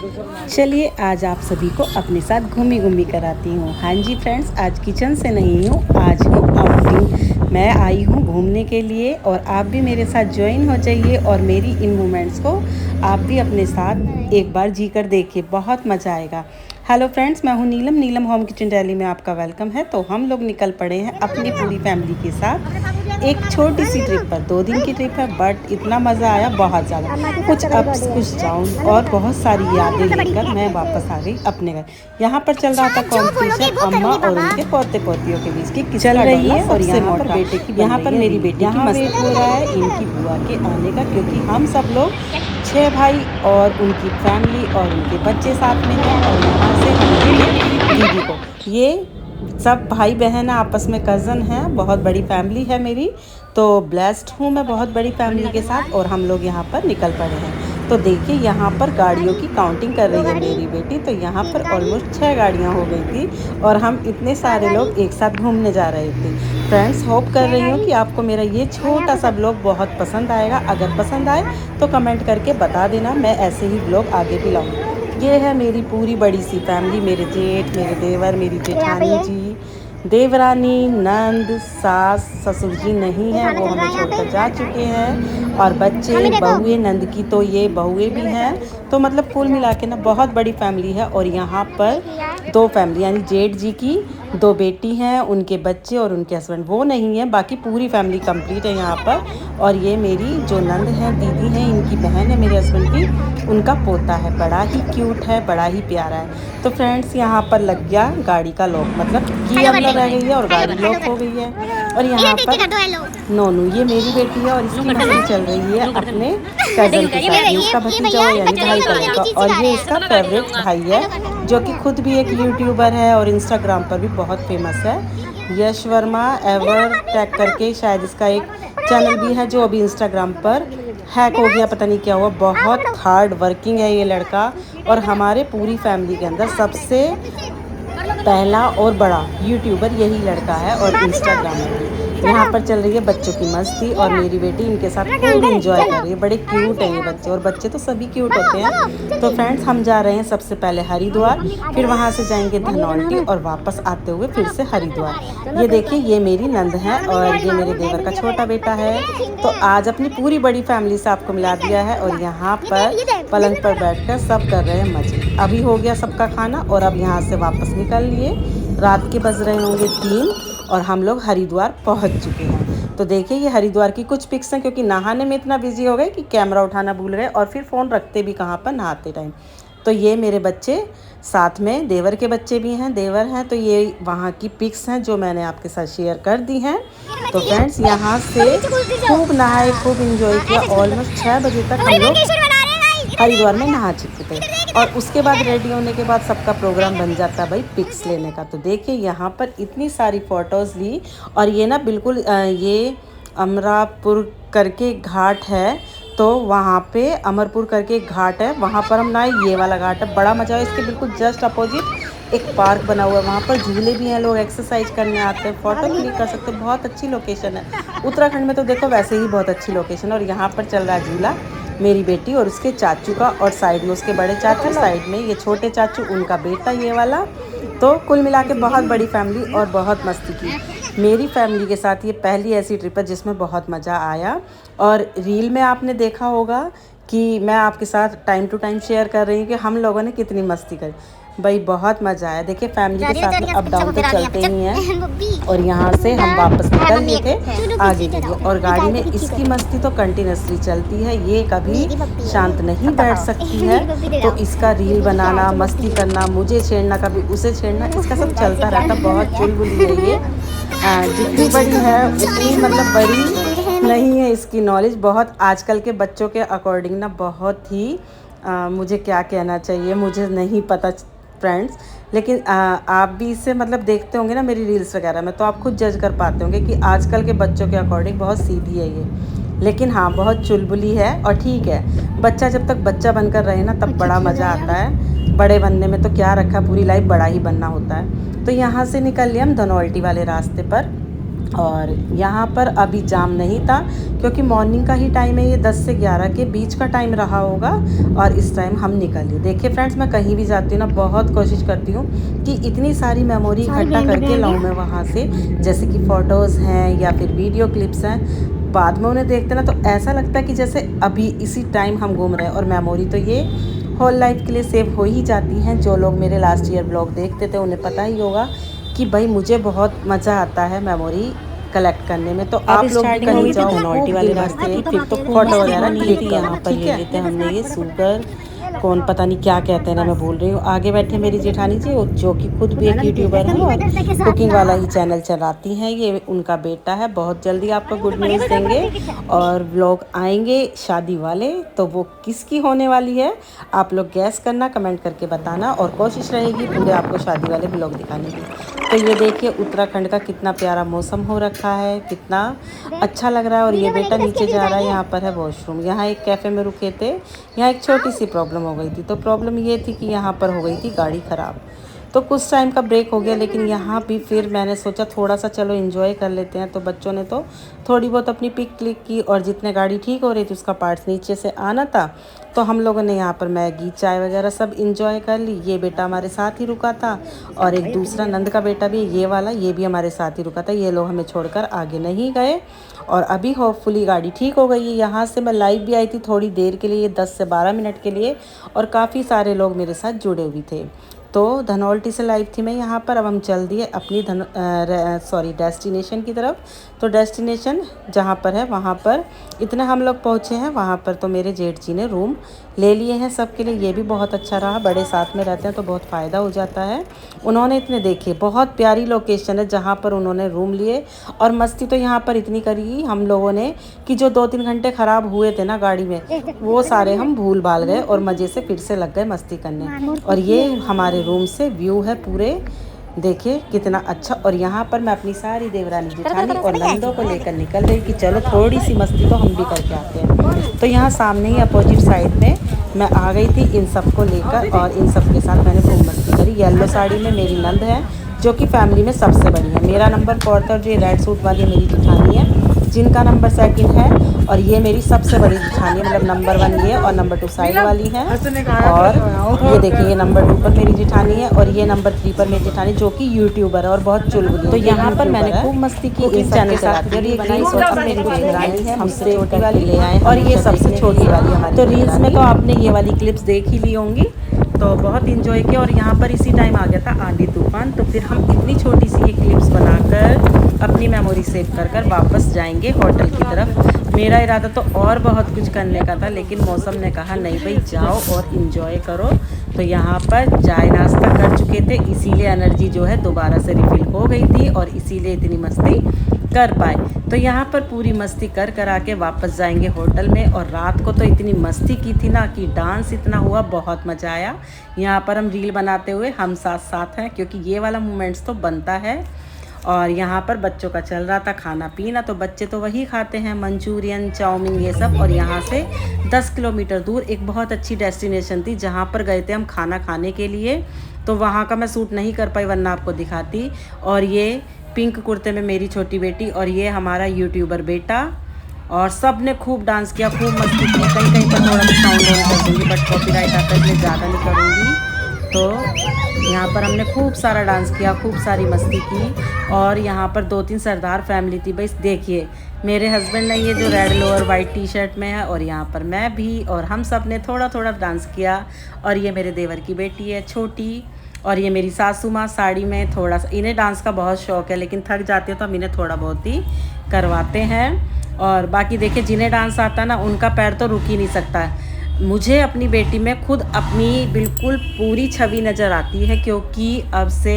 चलिए आज आप सभी को अपने साथ घूमी घूमी कराती हूँ। हाँ जी फ्रेंड्स, आज किचन से नहीं हूँ, आज हूँ आउटिंग। मैं आई हूँ घूमने के लिए और आप भी मेरे साथ ज्वाइन हो जाइए और मेरी इन मोमेंट्स को आप भी अपने साथ एक बार जी कर देखिए, बहुत मज़ा आएगा। हेलो फ्रेंड्स, मैं हूँ नीलम होम किचन दिल्ली में आपका वेलकम है। तो हम लोग निकल पड़े हैं अपनी पूरी फैमिली के साथ एक छोटी सी ट्रिप पर। 2 दिन की ट्रिप है बट इतना मज़ा आया, बहुत ज़्यादा। कुछ अप्स कुछ डाउन और बहुत सारी यादें लेकर मैं वापस आ गई अपने घर। यहाँ पर चल रहा था कॉम्पिटिशन अम्मा और उनके पोते पोतियों के बीच की चल रही है। और यहाँ पर बेटे की यहाँ पर मेरी बेटी की मस्ती हो रहा है इनकी बुआ के आने का, क्योंकि हम सब लोग 6 भाई और उनकी फैमिली और उनके बच्चे साथ में हैं। और यहाँ से हम मिले दीदी को। ये सब भाई बहन आपस में कज़न हैं, बहुत बड़ी फैमिली है मेरी। तो ब्लेस्ड हूँ मैं बहुत बड़ी फैमिली के साथ। और हम लोग यहाँ पर निकल पड़े हैं। तो देखिए यहाँ पर गाड़ियों की काउंटिंग कर रही है मेरी बेटी। तो यहाँ पर ऑलमोस्ट 6 गाड़ियाँ हो गई थी और हम इतने सारे लोग एक साथ घूमने जा रहे थे। फ्रेंड्स, होप कर रही हूँ कि आपको मेरा ये छोटा सा ब्लॉग बहुत पसंद आएगा। अगर पसंद आए तो कमेंट करके बता देना, मैं ऐसे ही ब्लॉग आगे भी लाऊँगी। ये है मेरी पूरी बड़ी सी फैमिली, मेरे जेठ, मेरे देवर, मेरी जेठानी जी, देवरानी, नंद, सास, ससुर जी नहीं है, वो हमें छोड़कर जा चुके हैं। और बच्चे, बहुएं, नंद की तो ये बहुएं भी हैं। तो मतलब कुल मिला के ना बहुत बड़ी फैमिली है। और यहाँ पर 2 फैमिली यानी जेठ जी की 2 बेटी हैं, उनके बच्चे और उनके हस्बैंड वो नहीं है, बाकी पूरी फैमिली कंप्लीट है यहाँ पर। और ये मेरी जो नंद है, दीदी हैं, इनकी बहन है मेरे हस्बैंड की, उनका पोता है। बड़ा ही क्यूट है, बड़ा ही प्यारा है। तो फ्रेंड्स, यहाँ पर लग गया गाड़ी का लॉक, मतलब की अंदर रह गई है और गाड़ी लॉक हो गई है। और यहाँ पर नोनू, ये मेरी बेटी है और इसकी मस्ती चल रही है अपने कजन के साथ। ये उसका भतीजा है यानी भाई का। और ये इसका फेवरेट भाई है जो कि खुद भी एक यूट्यूबर है और इंस्टाग्राम पर भी बहुत फेमस है। यश वर्मा एवर टैग करके शायद इसका एक चैनल भी है जो अभी इंस्टाग्राम पर हैक हो गया, पता नहीं क्या हुआ। बहुत हार्ड वर्किंग है ये लड़का। और हमारे पूरी फैमिली के अंदर सबसे पहला और बड़ा यूट्यूबर यही लड़का है और इंस्टाग्रामर भी। यहाँ पर चल रही है बच्चों की मस्ती और मेरी बेटी इनके साथ खूब इंजॉय कर रही है। बड़े क्यूट हैं ये बच्चे, और बच्चे तो सभी क्यूट होते हैं। तो फ्रेंड्स, हम जा रहे हैं सबसे पहले हरिद्वार, फिर वहाँ से जाएंगे धनौल्टी और वापस आते हुए फिर से हरिद्वार। ये देखिए, ये मेरी नंद है और ये मेरे देवर का छोटा बेटा है। तो आज अपनी पूरी बड़ी फैमिली से आपको मिला दिया है। और यहाँ पर पलंग पर बैठकर सब कर रहे हैं मजे। अभी हो गया सबका खाना और अब यहाँ से वापस निकल लिए। रात के बज रहे होंगे 3 और हम लोग हरिद्वार पहुंच चुके हैं। तो देखिए, ये हरिद्वार की कुछ पिक्स हैं, क्योंकि नहाने में इतना बिजी हो गए कि कैमरा उठाना भूल गए और फिर फ़ोन रखते भी कहाँ पर नहाते टाइम। तो ये मेरे बच्चे, साथ में देवर के बच्चे भी हैं, देवर हैं। तो ये वहाँ की पिक्स हैं जो मैंने आपके साथ शेयर कर दी हैं। तो फ्रेंड्स, यहाँ से खूब नहाए, खूब इंजॉय किया। ऑलमोस्ट 6 बजे तक हम लोग हरिद्वार में नहा चुके थे। और उसके बाद रेडी होने के बाद सबका प्रोग्राम बन जाता है भाई पिक्स लेने का। तो देखिए, यहाँ पर इतनी सारी फ़ोटोज़ ली। और ये ना बिल्कुल ये अमरापुर करके घाट है, तो वहाँ पे अमरपुर करके एक घाट है, वहाँ पर हम नहाए। ये वाला घाट है, बड़ा मज़ा है। इसके बिल्कुल जस्ट अपोजिट एक पार्क बना हुआ है, वहाँ पर झूले भी हैं, लोग एक्सरसाइज करने आते हैं, फ़ोटो क्लिक कर सकते हैं। बहुत अच्छी लोकेशन है। उत्तराखंड में तो देखो वैसे ही बहुत अच्छी लोकेशन है। और यहाँ पर चल रहा है झूला, मेरी बेटी और उसके चाचू का, और साइड में उसके बड़े चाचू, साइड में ये छोटे चाचू, उनका बेटा ये वाला। तो कुल मिला के बहुत बड़ी फैमिली और बहुत मस्ती की मेरी फैमिली के साथ। ये पहली ऐसी ट्रिप है जिसमें बहुत मज़ा आया। और रील में आपने देखा होगा कि मैं आपके साथ टाइम टू टाइम शेयर कर रही हूँ कि हम लोगों ने कितनी मस्ती करी। भाई बहुत मज़ा आया। देखिए, फैमिली के साथ में अप डाउन तो चलते ही हैं। और यहाँ से हम वापस निकल लिए थे आगे के लिए। और गाड़ी में इसकी मस्ती तो कंटिन्यूसली चलती है, ये कभी शांत नहीं बैठ सकती है। तो इसका रील बनाना, मस्ती करना, मुझे छेड़ना, कभी उसे छेड़ना, इसका सब चलता रहता। बहुत चुलबुली है ये। जितनी बड़ी है उतनी मतलब बड़ी नहीं है इसकी नॉलेज। बहुत आजकल के बच्चों के अकॉर्डिंग ना बहुत ही मुझे क्या कहना चाहिए, मुझे नहीं पता फ्रेंड्स। लेकिन आप भी इसे मतलब देखते होंगे ना मेरी रील्स वगैरह में, तो आप खुद जज कर पाते होंगे कि आजकल के बच्चों के अकॉर्डिंग बहुत सीधी है ये। लेकिन हाँ, बहुत चुलबुली है। और ठीक है, बच्चा जब तक बच्चा बनकर रहे ना तब बड़ा मज़ा आता है। बड़े बनने में तो क्या रखा, पूरी लाइफ बड़ा ही बनना होता है। तो यहाँ से निकल लिए हम धनौल्टी वाले रास्ते पर। और यहाँ पर अभी जाम नहीं था क्योंकि मॉर्निंग का ही टाइम है, ये 10 से 11 के बीच का टाइम रहा होगा और इस टाइम हम निकले। देखिए फ्रेंड्स, मैं कहीं भी जाती हूँ ना बहुत कोशिश करती हूँ कि इतनी सारी मेमोरी इकट्ठा करके लाऊँ मैं वहाँ से, जैसे कि फ़ोटोज़ हैं या फिर वीडियो क्लिप्स हैं। बाद में उन्हें देखते ना तो ऐसा लगता है कि जैसे अभी इसी टाइम हम घूम रहे हैं। और मेमोरी तो ये होल लाइफ के लिए सेव हो ही जाती हैं। जो लोग मेरे लास्ट ईयर ब्लॉग देखते थे उन्हें पता ही होगा कि भाई मुझे बहुत मज़ा आता है मेमोरी कलेक्ट करने में। तो आप लोग भी कहीं जाओ धनौल्टी वाले रास्ते फिर तो फोटो वगैरह क्लिक यहाँ पर ले लेते हैं हमने ये सुगर कौन पता नहीं क्या कहते हैं ना, मैं बोल रही हूँ। आगे बैठे मेरी जेठानी जी जो कि खुद भी एक यूट्यूबर हैं और कुकिंग वाला ही चैनल चलाती हैं। ये उनका बेटा है। बहुत जल्दी आपको गुड न्यूज़ देंगे और व्लॉग आएंगे शादी वाले, तो वो किसकी होने वाली है आप लोग गैस करना, कमेंट करके बताना और कोशिश रहेगी पूरे आपको शादी वाले व्लॉग दिखाने की। तो ये देखिए उत्तराखंड का कितना प्यारा मौसम हो रखा है, कितना अच्छा लग रहा है। और ये बेटा नीचे जा रहा है, यहाँ पर है वॉशरूम। यहाँ एक कैफ़े में रुके थे, यहाँ एक छोटी सी प्रॉब्लम हो गई थी। तो प्रॉब्लम ये थी कि यहाँ पर हो गई थी गाड़ी ख़राब, तो कुछ टाइम का ब्रेक हो गया। लेकिन यहाँ भी फिर मैंने सोचा थोड़ा सा चलो एंजॉय कर लेते हैं। तो बच्चों ने तो थोड़ी बहुत अपनी पिक क्लिक की और जितने गाड़ी ठीक हो रही थी उसका पार्ट्स नीचे से आना था, तो हम लोगों ने यहाँ पर मैगी चाय वगैरह सब इंजॉय कर ली। ये बेटा हमारे साथ ही रुका था और एक दूसरा नंद का बेटा भी ये वाला, ये भी हमारे साथ ही रुका था। ये लोग हमें छोड़कर आगे नहीं गए और अभी होपफुली गाड़ी ठीक हो गई है। यहाँ से मैं लाइव भी आई थी थोड़ी देर के लिए, 10 से 12 मिनट के लिए, और काफ़ी सारे लोग मेरे साथ जुड़े हुए थे। तो धनौल्टी से लाइव थी मैं यहाँ पर। अब हम चल दिए अपनी डेस्टिनेशन की तरफ। तो डेस्टिनेशन जहाँ पर है वहाँ पर इतने हम लोग पहुँचे हैं। वहाँ पर तो मेरे जेठ जी ने रूम ले लिए हैं सबके लिए, ये भी बहुत अच्छा रहा। बड़े साथ में रहते हैं तो बहुत फ़ायदा हो जाता है। उन्होंने इतने देखे, बहुत प्यारी लोकेशन है जहाँ पर उन्होंने रूम लिए। और मस्ती तो यहाँ पर इतनी करी हम लोगों ने कि जो 2-3 घंटे ख़राब हुए थे ना गाड़ी में, वो सारे हम भूल भाल गए और मज़े से फिर से लग गए मस्ती करने। और ये हमारे रूम से व्यू है पूरे, देखिए कितना अच्छा। और यहाँ पर मैं अपनी सारी देवरानी जेठानी और नंदों को लेकर निकल गई कि चलो थोड़ी सी मस्ती तो हम भी करके आते हैं। तो यहाँ सामने ही अपोजिट साइड में मैं आ गई थी इन सब को लेकर और इन सब के साथ मैंने खूब मस्ती करी। येलो साड़ी में मेरी नंद है जो कि फैमिली में सबसे बड़ी है। मेरा नंबर 4 था और जो रेड सूट वाली मेरी जेठानी है जिनका नंबर 2 है। और ये मेरी सबसे बड़ी जेठानी है, मतलब नंबर 1 ये और नंबर 2 साइड वाली है। और ये देखिए ये नंबर 2 पर मेरी जेठानी है और ये नंबर 3 पर मेरी जेठानी जो कि यूट्यूबर है और बहुत चुलबुली। तो यहाँ पर मैंने खूब मस्ती की इस चैनल के साथ। और ये रील्स और मेरी जेठानी है, हमसे छोटी वाली ले आए और ये सबसे छोटी वाली हमारी। तो रील्स में तो आपने ये वाली क्लिप्स देख ही ली होंगी। तो बहुत इंजॉय किया और यहाँ पर इसी टाइम आ गया था आंधी तूफान। तो फिर हम इतनी छोटी सी ये क्लिप्स बनाकर अपनी मेमोरी सेव कर कर वापस जाएंगे होटल की तरफ। मेरा इरादा तो और बहुत कुछ करने का था लेकिन मौसम ने कहा नहीं भाई जाओ और इन्जॉय करो। तो यहाँ पर चाय नाश्ता कर चुके थे, इसीलिए एनर्जी जो है दोबारा से रिफिल हो गई थी और इसीलिए इतनी मस्ती कर पाए। तो यहाँ पर पूरी मस्ती कर कर आके वापस जाएंगे होटल में। और रात को तो इतनी मस्ती की थी ना कि डांस इतना हुआ, बहुत मज़ा आया। यहाँ पर हम रील बनाते हुए हम साथ साथ हैं क्योंकि ये वाला मोमेंट्स तो बनता है। और यहाँ पर बच्चों का चल रहा था खाना पीना, तो बच्चे तो वही खाते हैं मंचूरियन चाउमीन ये सब। और यहाँ से 10 किलोमीटर दूर एक बहुत अच्छी डेस्टिनेशन थी जहाँ पर गए थे हम खाना खाने के लिए। तो वहाँ का मैं शूट नहीं कर पाई वरना आपको दिखाती। और ये पिंक कुर्ते में मेरी छोटी बेटी और ये हमारा यूट्यूबर बेटा, और सब ने खूब डांस किया, खूब मस्ती की। कहीं कहीं पर थोड़ा सा साउंड ऑन कर दूँगी बट कॉपीराइट आता है इसलिए ज़्यादा नहीं करूँगी। तो यहाँ पर हमने खूब सारा डांस किया, खूब सारी मस्ती की। और यहाँ पर 2-3 सरदार फैमिली थी। बस देखिए मेरे हस्बैंड ने ये जो रेड लोअर वाइट टी-शर्ट में है और यहाँ पर मैं भी, और हम सब ने थोड़ा थोड़ा डांस किया। और ये मेरे देवर की बेटी है छोटी, और ये मेरी सासू माँ साड़ी में। थोड़ा सा इन्हें डांस का बहुत शौक़ है लेकिन थक जाती है तो हम इन्हें थोड़ा बहुत ही करवाते हैं। और बाकी देखिए जिन्हें डांस आता है ना उनका पैर तो रुक ही नहीं सकता। मुझे अपनी बेटी में खुद अपनी बिल्कुल पूरी छवि नज़र आती है क्योंकि अब से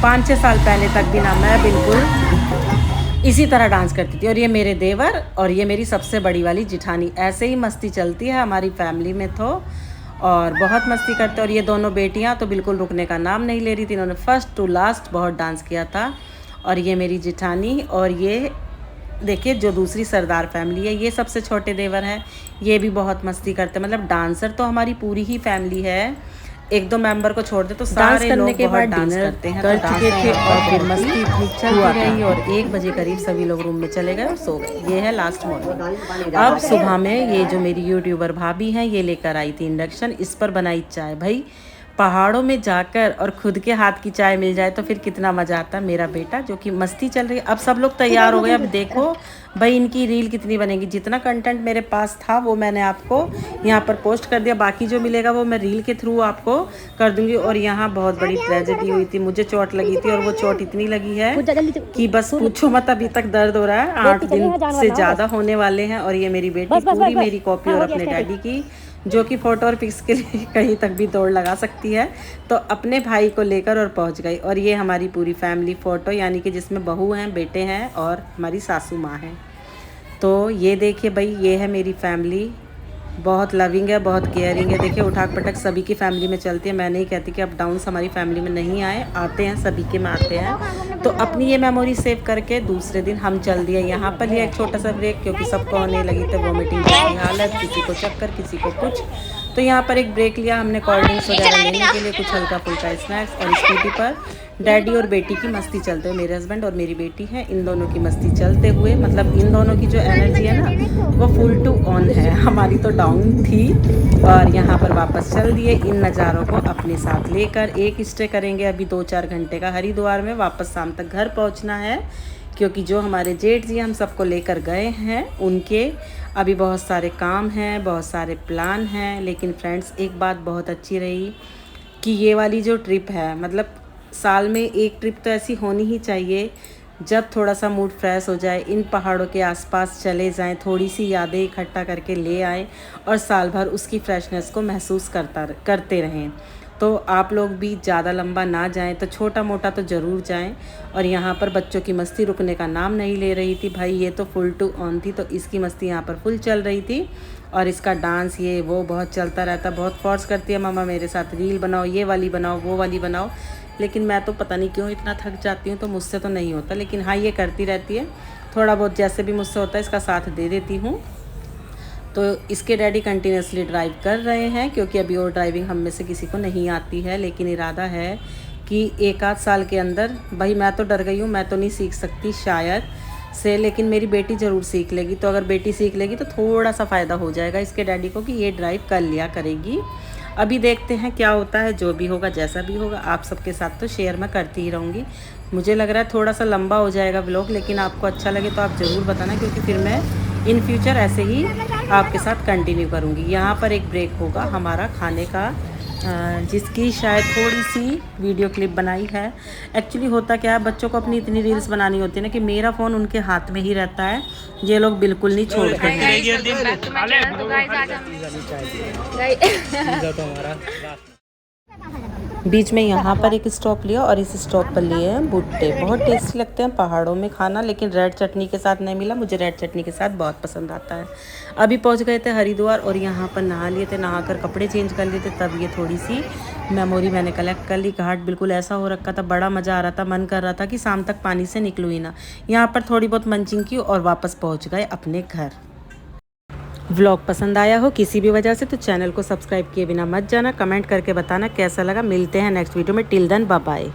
5-6 साल पहले तक भी ना मैं बिल्कुल इसी तरह डांस करती थी। और ये मेरे देवर और ये मेरी सबसे बड़ी वाली जिठानी, ऐसे ही मस्ती चलती है हमारी फैमिली में तो, और बहुत मस्ती करते। और ये दोनों बेटियां तो बिल्कुल रुकने का नाम नहीं ले रही थी, इन्होंने फर्स्ट टू लास्ट बहुत डांस किया था। और ये मेरी जिठानी, और ये देखिए जो दूसरी सरदार फैमिली है ये सबसे छोटे देवर हैं, ये भी बहुत मस्ती करते हैं। मतलब डांसर तो हमारी पूरी ही फैमिली है। एक दो मेंबर को छोड़ दे तो सारे करने के बाद डिनर कर चुके थे और फिर मस्ती इतनी चलती रही और 1 बजे करीब सभी लोग रूम में चले गए और सो गए। ये है लास्ट मॉर्निंग। अब सुबह में ये जो मेरी यूट्यूबर भाभी हैं ये लेकर आई थी इंडक्शन, इस पर बनाई चाय। भाई पहाड़ों में जाकर और खुद के हाथ की चाय मिल जाए तो फिर कितना मज़ा आता। मेरा बेटा जो कि मस्ती चल रही है। अब सब लोग तैयार हो गए। अब देखो भाई इनकी रील कितनी बनेगी। जितना कंटेंट मेरे पास था वो मैंने आपको यहाँ पर पोस्ट कर दिया, बाकी जो मिलेगा वो मैं रील के थ्रू आपको कर दूंगी। और यहाँ बहुत बड़ी ट्रेजेडी हुई थी, मुझे चोट लगी थी और वो चोट इतनी लगी है कि बस पूछो मत, अभी तक दर्द हो रहा है। 8 दिन से ज़्यादा होने वाले हैं। और ये मेरी बेटी पूरी मेरी कॉपी और अपने डैडी की, जो कि फ़ोटो और पिक्स के लिए कहीं तक भी दौड़ लगा सकती है, तो अपने भाई को लेकर और पहुंच गई। और ये हमारी पूरी फैमिली फ़ोटो, यानी कि जिसमें बहू हैं, बेटे हैं और हमारी सासू माँ हैं। तो ये देखिए भाई, ये है मेरी फैमिली। बहुत लविंग है, बहुत केयरिंग है। देखिए उठाक पटक सभी की फैमिली में चलती है। मैं नहीं कहती कि अप डाउन्स हमारी फैमिली में नहीं आए, आते हैं, सभी के में आते हैं। तो अपनी ये मेमोरी सेव करके दूसरे दिन हम चल दिए। यहाँ पर लिया एक छोटा सा ब्रेक, क्योंकि सबको होने लगी थी वॉमिटिंग की हालत, किसी को चक्कर, किसी को कुछ। तो यहाँ पर एक ब्रेक लिया हमने कोल्ड ड्रिंक्स वगैरह लेने के लिए, कुछ हल्का फुल्का स्नैक्स। और स्कूटी पर डैडी और बेटी की मस्ती चलते हुए, मेरे हस्बैंड और मेरी बेटी है, इन दोनों की मस्ती चलते हुए, मतलब इन दोनों की जो एनर्जी है ना वो फुल टू ऑन है। हमारी तो डाउन थी। और यहाँ पर वापस चल दिए इन नज़ारों को अपने साथ लेकर। एक स्टे करेंगे अभी 2-4 घंटे का हरिद्वार में, वापस शाम तक घर पहुँचना है। क्योंकि जो हमारे जेठ जी हम सबको लेकर गए हैं उनके अभी बहुत सारे काम हैं, बहुत सारे प्लान हैं। लेकिन फ्रेंड्स एक बात बहुत अच्छी रही कि ये वाली जो ट्रिप है, मतलब साल में एक ट्रिप तो ऐसी होनी ही चाहिए जब थोड़ा सा मूड फ्रेश हो जाए, इन पहाड़ों के आसपास चले जाएं, थोड़ी सी यादें इकट्ठा करके ले आएं और साल भर उसकी फ्रेशनेस को महसूस करते रहें। तो आप लोग भी ज़्यादा लंबा ना जाएं तो छोटा मोटा तो ज़रूर जाएं। और यहाँ पर बच्चों की मस्ती रुकने का नाम नहीं ले रही थी। भाई ये तो फुल टू ऑन थी, तो इसकी मस्ती यहाँ पर फुल चल रही थी। और इसका डांस ये वो बहुत चलता रहता, बहुत फोर्स करती है, मामा मेरे साथ रील बनाओ, ये वाली बनाओ, वो वाली बनाओ। लेकिन मैं तो पता नहीं क्यों इतना थक जाती हूँ, तो मुझसे तो नहीं होता। लेकिन हाँ ये करती रहती है, थोड़ा बहुत जैसे भी मुझसे होता है इसका साथ दे देती हूँ। तो इसके डैडी कंटिन्यूसली ड्राइव कर रहे हैं, क्योंकि अभी और ड्राइविंग हम में से किसी को नहीं आती है। लेकिन इरादा है कि 1-8 साल के अंदर, भाई मैं तो डर गई हूँ, मैं तो नहीं सीख सकती शायद से, लेकिन मेरी बेटी ज़रूर सीख लेगी। तो अगर बेटी सीख लेगी तो थोड़ा सा फ़ायदा हो जाएगा इसके डैडी को कि ये ड्राइव कर लिया करेगी। अभी देखते हैं क्या होता है, जो भी होगा जैसा भी होगा आप सबके साथ तो शेयर मैं करती ही रहूँगी। मुझे लग रहा है थोड़ा सा लंबा हो जाएगा व्लॉग, लेकिन आपको अच्छा लगे तो आप ज़रूर बताना, क्योंकि फिर मैं इन फ्यूचर ऐसे ही आपके साथ कंटिन्यू करूँगी। यहाँ पर एक ब्रेक होगा हमारा खाने का, जिसकी शायद थोड़ी सी वीडियो क्लिप बनाई है। एक्चुअली होता क्या है, बच्चों को अपनी इतनी रील्स बनानी होती है ना कि मेरा फ़ोन उनके हाथ में ही रहता है, ये लोग बिल्कुल नहीं छोड़ते हैं। बीच में यहाँ पर एक स्टॉप लिया और इस स्टॉप पर लिए हैं भुट्टे। बहुत टेस्टी लगते हैं पहाड़ों में खाना, लेकिन रेड चटनी के साथ नहीं मिला। मुझे रेड चटनी के साथ बहुत पसंद आता है। अभी पहुँच गए थे हरिद्वार और यहाँ पर नहा लिए थे, नहाकर कपड़े चेंज कर लिए थे, तब ये थोड़ी सी मेमोरी मैंने कलेक्ट कर ली। घाट बिल्कुल ऐसा हो रखा था, बड़ा मज़ा आ रहा था, मन कर रहा था कि शाम तक पानी से निकलूँ ही ना। यहाँ पर थोड़ी बहुत मंचिंग की और वापस पहुँच गए अपने घर। व्लॉग पसंद आया हो किसी भी वजह से तो चैनल को सब्सक्राइब किए बिना मत जाना। कमेंट करके बताना कैसा लगा। मिलते हैं नेक्स्ट वीडियो में। Till then bye bye.